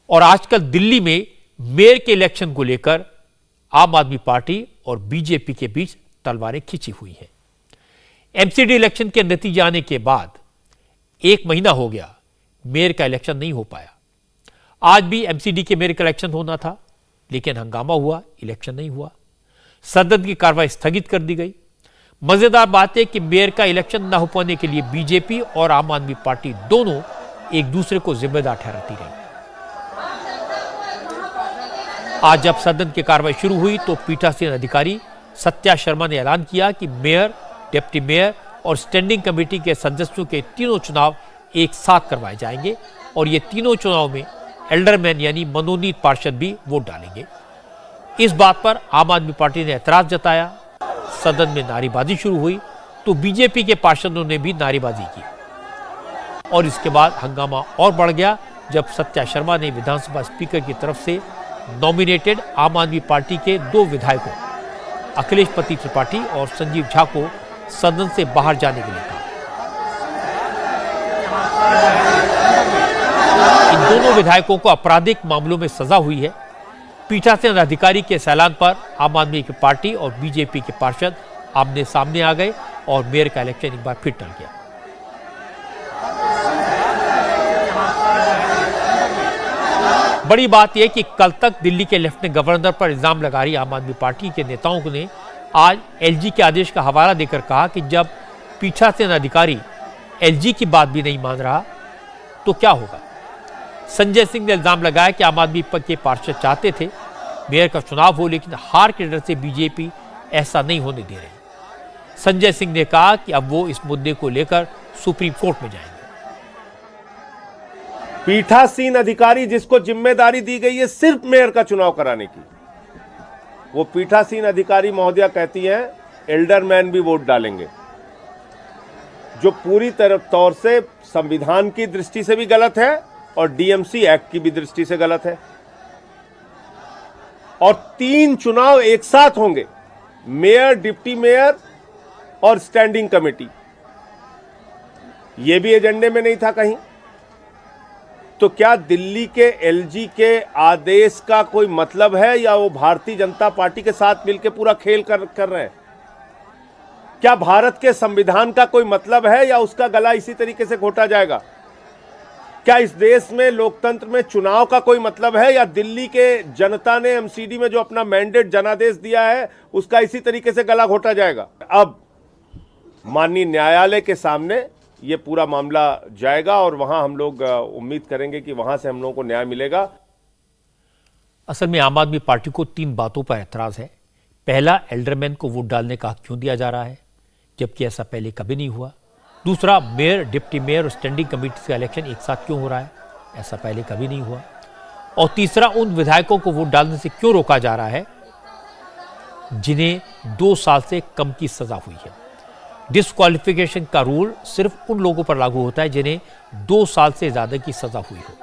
और आजकल दिल्ली में मेयर के इलेक्शन को लेकर आम आदमी पार्टी और बीजेपी के बीच तलवारें खिंची हुई हैं। एमसीडी इलेक्शन के नतीजे आने के बाद 1 महीना हो गया, मेयर का इलेक्शन नहीं हो पाया। आज भी एमसीडी के मेयर का इलेक्शन होना था, लेकिन हंगामा हुआ, इलेक्शन नहीं हुआ। सदन की कार्रवाई स्थगित कर दी गई। मजेदार बात है कि मेयर का इलेक्शन न हो पाने के लिए बीजेपी और आम आदमी पार्टी दोनों एक दूसरे को जिम्मेदार ठहराती रही। आज जब सदन की कार्रवाई शुरू हुई तो पीठासीन अधिकारी सत्या शर्मा ने ऐलान किया कि मेयर, डिप्टी मेयर और स्टैंडिंग कमेटी के सदस्यों के तीनों चुनाव एक साथ करवाए जाएंगे और ये तीनों चुनाव में एल्डरमैन यानी मनोनीत पार्षद भी वोट डालेंगे। इस बात पर आम आदमी पार्टी ने ऐतराज जताया। सदन में नारेबाजी शुरू हुई तो बीजेपी के पार्षदों ने भी नारेबाजी की और इसके बाद हंगामा और बढ़ गया जब सत्या शर्मा ने विधानसभा स्पीकर की तरफ से नॉमिनेटेड आम आदमी पार्टी के 2 विधायकों अखिलेश पति त्रिपाठी और संजीव झा को सदन से बाहर जाने के लिए कहा। इन दोनों विधायकों को आपराधिक मामलों में सजा हुई है। पीठासीन अधिकारी के इस ऐलान पर आम आदमी की पार्टी और बीजेपी के पार्षद आमने सामने आ गए और मेयर का इलेक्शन एक बार फिर टल गया। बड़ी बात यह कि कल तक दिल्ली के लेफ्टिनेंट गवर्नर पर इल्जाम लगा रही आम आदमी पार्टी के नेताओं ने आज एलजी के आदेश का हवाला देकर कहा कि जब पीठासीन अधिकारी एलजी की बात भी नहीं मान रहा तो क्या होगा। संजय सिंह ने इल्जाम लगाया कि आम आदमी के पार्षद चाहते थे मेयर का चुनाव हो, लेकिन हार के डर से बीजेपी ऐसा नहीं होने दे रही। संजय सिंह ने कहा कि अब वो इस मुद्दे को लेकर सुप्रीम कोर्ट में जाएंगे। पीठासीन अधिकारी जिसको जिम्मेदारी दी गई है सिर्फ मेयर का चुनाव कराने की, वो पीठासीन अधिकारी महोदया कहती हैं एल्डरमैन भी वोट डालेंगे, जो पूरी तरह तौर से संविधान की दृष्टि से भी गलत है और डीएमसी एक्ट की भी दृष्टि से गलत है। और 3 चुनाव एक साथ होंगे, मेयर, डिप्टी मेयर और स्टैंडिंग कमेटी। यह भी एजेंडे में नहीं था कहीं। तो क्या दिल्ली के एलजी के आदेश का कोई मतलब है या वो भारतीय जनता पार्टी के साथ मिलकर पूरा खेल कर रहे हैं? क्या भारत के संविधान का कोई मतलब है या उसका गला इसी तरीके से घोटा जाएगा? क्या इस देश में लोकतंत्र में चुनाव का कोई मतलब है या दिल्ली के जनता ने एमसीडी में जो अपना मैंडेट जनादेश दिया है उसका इसी तरीके से गला घोटा जाएगा? अब माननीय न्यायालय के सामने ये पूरा मामला जाएगा और वहां हम लोग उम्मीद करेंगे कि वहां से हम लोगों को न्याय मिलेगा। असल में आम आदमी पार्टी को 3 बातों पर एतराज है। पहला, एल्डरमैन को वोट डालने का हक क्यों दिया जा रहा है, जबकि ऐसा पहले कभी नहीं हुआ। दूसरा, मेयर, डिप्टी मेयर और स्टैंडिंग कमेटी का इलेक्शन एक साथ क्यों हो रहा है, ऐसा पहले कभी नहीं हुआ। और तीसरा, उन विधायकों को वोट डालने से क्यों रोका जा रहा है जिन्हें 2 साल से कम की सजा हुई है। डिस्क्वालिफिकेशन का रूल सिर्फ उन लोगों पर लागू होता है जिन्हें 2 साल से ज्यादा की सजा हुई हो।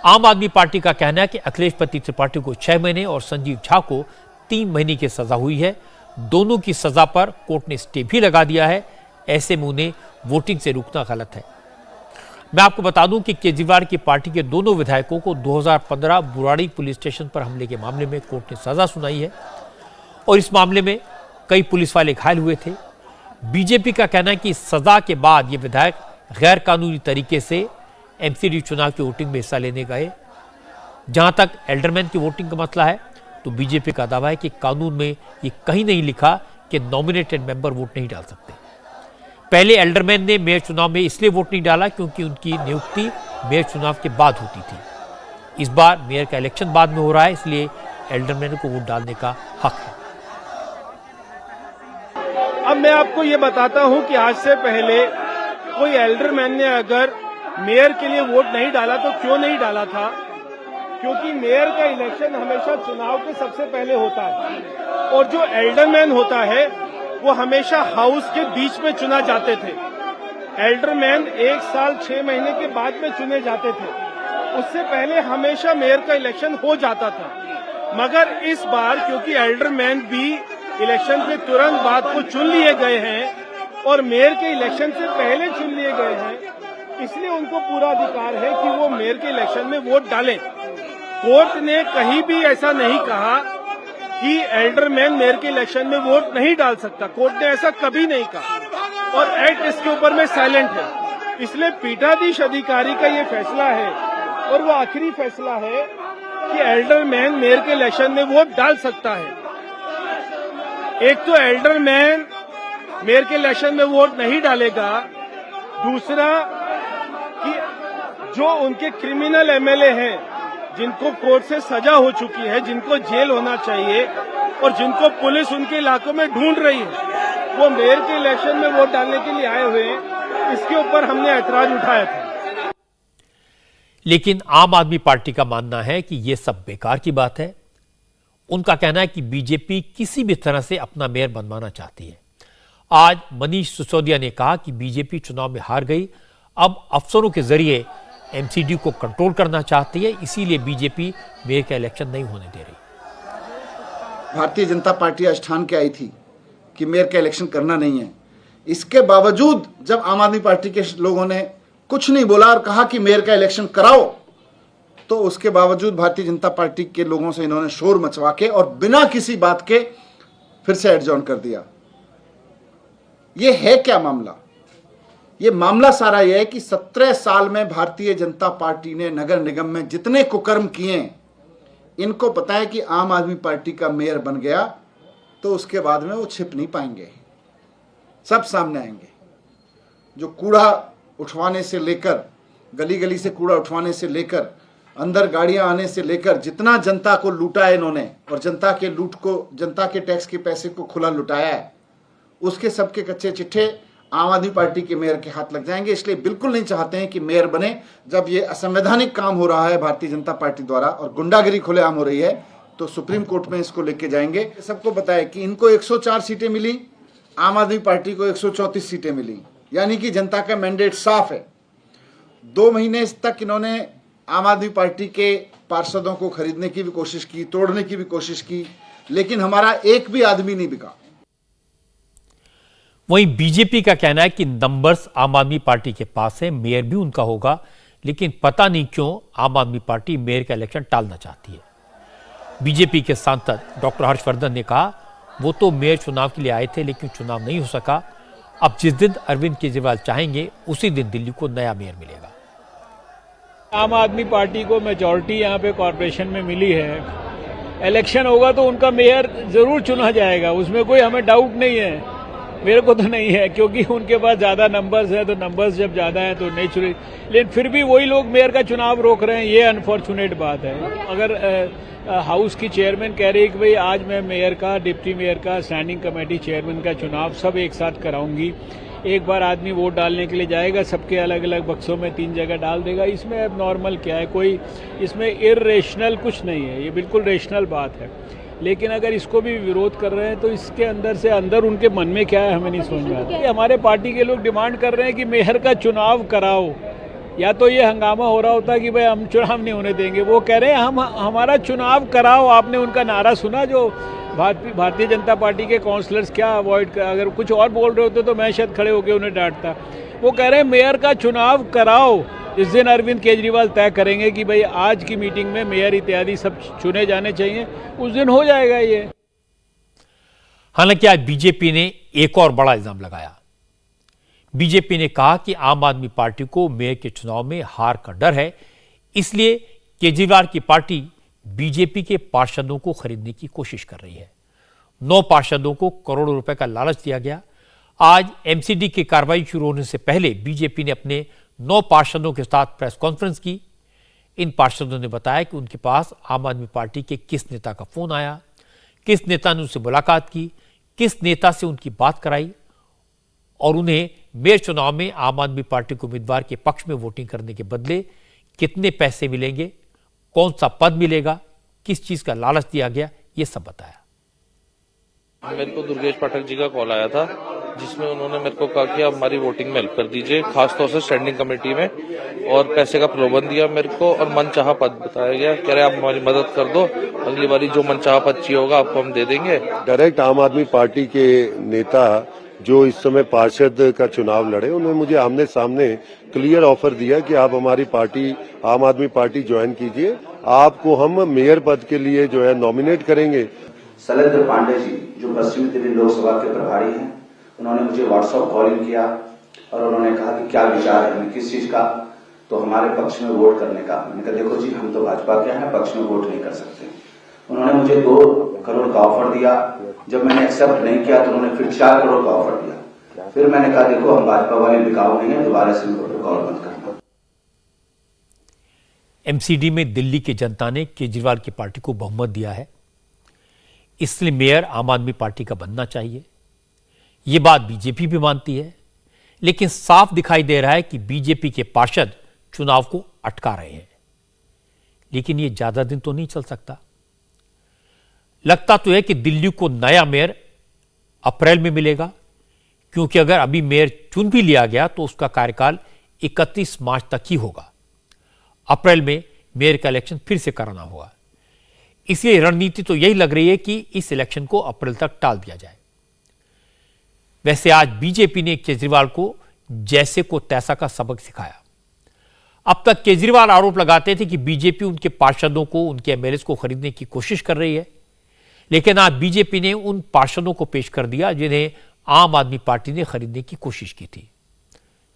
आम आदमी पार्टी का कहना है कि अखिलेश पति त्रिपाठी को 6 महीने और संजीव झा को 3 महीने की सजा हुई है। दोनों की सजा पर कोर्ट ने स्टे भी लगा दिया है। ऐसे में उन्हें वोटिंग से रोकना गलत है। मैं आपको बता दूं कि केजरीवाल की पार्टी के दोनों विधायकों को 2015 बुराड़ी पुलिस स्टेशन पर हमले के मामले में कोर्ट ने सजा सुनाई है और इस मामले में कई पुलिस वाले घायल हुए थे। बीजेपी का कहना है कि सजा के बाद ये विधायक गैर कानूनी तरीके से एमसीडी चुनाव की वोटिंग में हिस्सा लेने गए। जहां तक एल्डरमैन की वोटिंग का मसला है तो बीजेपी का दावा है कि कानून में ये कहीं नहीं लिखा कि नॉमिनेटेड मेंबर वोट नहीं डाल सकते। पहले एल्डरमैन ने मेयर चुनाव में इसलिए वोट नहीं डाला क्योंकि उनकी नियुक्ति मेयर चुनाव के बाद होती थी। इस बार मेयर का इलेक्शन बाद में हो रहा है, इसलिए एल्डरमैन को वोट डालने का हक है। अब मैं आपको ये बताता हूं कि आज से पहले कोई एल्डरमैन ने अगर मेयर के लिए वोट नहीं डाला तो क्यों नहीं डाला था, क्योंकि मेयर का इलेक्शन हमेशा चुनाव के सबसे पहले होता है और जो एल्डरमैन होता है वो हमेशा हाउस के बीच में चुना जाते थे। एल्डरमैन 1 साल 6 महीने के बाद में चुने जाते थे, उससे पहले हमेशा मेयर का इलेक्शन हो जाता था। मगर इस बार क्योंकि एल्डरमैन भी इलेक्शन के तुरंत बाद को चुन लिए गए हैं और मेयर के इलेक्शन से पहले चुन लिए गए हैं, इसलिए उनको पूरा अधिकार है कि वो मेयर के इलेक्शन में वोट डालें। कोर्ट ने कहीं भी ऐसा नहीं कहा कि एल्डरमैन मेयर के इलेक्शन में वोट नहीं डाल सकता। कोर्ट ने ऐसा कभी नहीं कहा और एक्ट इसके ऊपर में साइलेंट है। इसलिए पीठाधीश अधिकारी का ये फैसला है और वो आखिरी फैसला है कि एल्डरमैन मेयर के इलेक्शन में वोट डाल सकता है। एक तो एल्डरमैन मेयर के इलेक्शन में वोट नहीं डालेगा, दूसरा कि जो उनके क्रिमिनल एमएलए हैं जिनको कोर्ट से सजा हो चुकी है, जिनको जेल होना चाहिए और जिनको पुलिस उनके इलाकों में ढूंढ रही है, वो मेयर के इलेक्शन में वोट डालने के लिए आए हुए हैं। इसके ऊपर हमने ऐतराज उठाया था। लेकिन आम आदमी पार्टी का मानना है कि यह सब बेकार की बात है। उनका कहना है कि बीजेपी किसी भी तरह से अपना मेयर बनवाना चाहती है। आज मनीष सिसोदिया ने कहा कि बीजेपी चुनाव में हार गई, अब अफसरों के जरिए एमसीडी को कंट्रोल करना चाहती है, इसीलिए बीजेपी मेयर का इलेक्शन नहीं होने दे रही। भारतीय जनता पार्टी आज ठान के आई थी कि मेयर का इलेक्शन करना नहीं है। इसके बावजूद जब आम आदमी पार्टी के लोगों ने कुछ नहीं बोला और कहा कि मेयर का इलेक्शन कराओ, तो उसके बावजूद भारतीय जनता पार्टी के लोगों से इन्होंने शोर मचवा के और बिना किसी बात के फिर से एडजॉर्न कर दिया। ये है क्या मामला? ये मामला सारा यह है कि 17 साल में भारतीय जनता पार्टी ने नगर निगम में जितने कुकर्म किए, इनको पता है कि आम आदमी पार्टी का मेयर बन गया तो उसके बाद में वो छिप नहीं पाएंगे, सब सामने आएंगे। जो कूड़ा उठवाने से लेकर, गली गली से कूड़ा उठवाने से लेकर, अंदर गाड़ियां आने से लेकर, जितना जनता को लूटा है इन्होंने और जनता के लूट को, जनता के टैक्स के पैसे को खुला लुटाया है, उसके सबके कच्चे चिट्ठे आम आदमी पार्टी के मेयर के हाथ लग जाएंगे। इसलिए बिल्कुल नहीं चाहते हैं कि मेयर बने। जब ये असंवैधानिक काम हो रहा है भारतीय जनता पार्टी द्वारा और गुंडागिरी खुलेआम हो रही है, तो सुप्रीम कोर्ट में इसको लेके जाएंगे। सबको पता है कि इनको 104 सीटें मिली, आम आदमी पार्टी को 134 सीटें मिली, यानी कि जनता का मैंडेट साफ है। 2 महीने तक इन्होंने आम आदमी पार्टी के पार्षदों को खरीदने की भी कोशिश की, तोड़ने की भी कोशिश की, लेकिन हमारा एक भी आदमी नहीं बिका। वहीं बीजेपी का कहना है कि नंबर्स आम आदमी पार्टी के पास है, मेयर भी उनका होगा, लेकिन पता नहीं क्यों आम आदमी पार्टी मेयर का इलेक्शन टालना चाहती है। बीजेपी के सांसद डॉक्टर हर्षवर्धन ने कहा वो तो मेयर चुनाव के लिए आए थे, लेकिन चुनाव नहीं हो सका। अब जिस दिन अरविंद केजरीवाल चाहेंगे उसी दिन दिल्ली को नया मेयर मिलेगा। आम आदमी पार्टी को मेजॉरिटी यहाँ पे कॉर्पोरेशन में मिली है, इलेक्शन होगा तो उनका मेयर जरूर चुना जाएगा, उसमें कोई हमें डाउट नहीं है। मेरे को तो नहीं है, क्योंकि उनके पास ज्यादा नंबर्स है, तो नंबर्स जब ज्यादा है तो नहीं चुने, लेकिन फिर भी वही लोग मेयर का चुनाव रोक रहे हैं, ये अनफॉर्चुनेट बात है। अगर हाउस की चेयरमैन कह रही है कि भाई आज मैं मेयर का, डिप्टी मेयर का, स्टैंडिंग कमेटी चेयरमैन का चुनाव सब एक साथ कराऊंगी, एक बार आदमी वोट डालने के लिए जाएगा, सबके अलग अलग बक्सों में 3 जगह डाल देगा, इसमें अब नॉर्मल क्या है? कोई इसमें इर्रेशनल कुछ नहीं है, ये बिल्कुल रेशनल बात है। लेकिन अगर इसको भी विरोध कर रहे हैं तो इसके अंदर से अंदर उनके मन में क्या है हमें नहीं समझ में आता। हमारे पार्टी के लोग डिमांड कर रहे हैं कि मेयर का चुनाव कराओ, या तो ये हंगामा हो रहा होता कि भाई हम चुनाव नहीं होने देंगे, वो कह रहे हैं हम हमारा चुनाव कराओ। आपने उनका नारा सुना जो भारतीय जनता पार्टी के काउंसलर्स क्या अवॉइड कर, अगर कुछ और बोल रहे होते तो मैं शायद खड़े होकर उन्हें डांटता। वो कह रहे हैं मेयर का चुनाव कराओ, इस दिन अरविंद केजरीवाल तय करेंगे कि भाई आज की मीटिंग में मेयर इत्यादि सब चुने जाने चाहिए, उस दिन हो जाएगा ये। हालांकि आज बीजेपी ने एक और बड़ा इल्जाम लगाया। बीजेपी ने कहा कि आम आदमी पार्टी को मेयर के चुनाव में हार का डर है, इसलिए केजरीवाल की पार्टी बीजेपी के पार्षदों को खरीदने की कोशिश कर रही है। 9 पार्षदों को करोड़ों रुपए का लालच दिया गया। आज एमसीडी की कार्रवाई शुरू होने से पहले बीजेपी ने अपने 9 पार्षदों के साथ प्रेस कॉन्फ्रेंस की। इन पार्षदों ने बताया कि उनके पास आम आदमी पार्टी के किस नेता का फोन आया, किस नेता ने उनसे मुलाकात की, किस नेता से उनकी बात कराई और उन्हें मेयर चुनाव में आम आदमी पार्टी के उम्मीदवार के पक्ष में वोटिंग करने के बदले कितने पैसे मिलेंगे, कौन सा पद मिलेगा, किस चीज का लालच दिया गया, ये सब बताया। मेरे को दुर्गेश पाठक जी का कॉल आया था, जिसमें उन्होंने मेरे को कहा कि आप हमारी वोटिंग में हेल्प कर दीजिए, खासतौर से स्टैंडिंग कमेटी में, और पैसे का प्रलोभन दिया मेरे को और मनचाहा पद बताया गया। कह रहे आप हमारी मदद कर दो, अगली बारी जो मनचाहा पद चाहिए होगा आपको हम दे देंगे। डायरेक्ट आम आदमी पार्टी के नेता जो इस समय पार्षद का चुनाव लड़े, उन्होंने मुझे आमने सामने क्लियर ऑफर दिया कि आप हमारी पार्टी आम आदमी पार्टी ज्वाइन कीजिए, आपको हम मेयर पद के लिए जो है नॉमिनेट करेंगे। शैलेंद्र पांडे जी जो पश्चिमी दिल्ली लोकसभा के प्रभारी हैं, उन्होंने मुझे व्हाट्सएप कॉलिंग किया और उन्होंने कहा कि क्या विचार है किस चीज का, तो हमारे पक्ष में वोट करने का। मैंने कहा देखो जी, हम तो भाजपा के हैं, पक्ष में वोट नहीं कर सकते। उन्होंने मुझे 2 करोड़ का ऑफर दिया। जब मैंने एक्सेप्ट नहीं किया तो उन्होंने फिर 4 करोड़ का ऑफर दिया। फिर मैंने कहा देखो, हम भाजपा वाले बिकाऊ नहीं है, दोबारा से प्रोटोकॉल बंद करना। एमसीडी में दिल्ली की जनता ने केजरीवाल की पार्टी को बहुमत दिया है, इसलिए मेयर आम आदमी पार्टी का बनना चाहिए। ये बात बीजेपी भी मानती है, लेकिन साफ दिखाई दे रहा है कि बीजेपी के पार्षद चुनाव को अटका रहे हैं। लेकिन ये ज्यादा दिन तो नहीं चल सकता। लगता तो है कि दिल्ली को नया मेयर अप्रैल में मिलेगा, क्योंकि अगर अभी मेयर चुन भी लिया गया तो उसका कार्यकाल 31 मार्च तक ही होगा। अप्रैल में मेयर का इलेक्शन फिर से कराना होगा। इसलिए रणनीति तो यही लग रही है कि इस इलेक्शन को अप्रैल तक टाल दिया जाए। वैसे आज बीजेपी ने केजरीवाल को जैसे को तैसा का सबक सिखाया। अब तक केजरीवाल आरोप लगाते थे कि बीजेपी उनके पार्षदों को, उनके एमएलए को खरीदने की कोशिश कर रही है, लेकिन आज बीजेपी ने उन पार्षदों को पेश कर दिया जिन्हें आम आदमी पार्टी ने खरीदने की कोशिश की थी।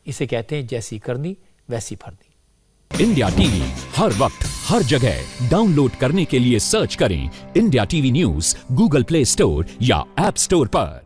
इसे कहते हैं जैसी करनी वैसी भरनी। इंडिया टीवी हर वक्त हर जगह डाउनलोड करने के लिए सर्च करें India TV news Google play store या ऐप स्टोर पर।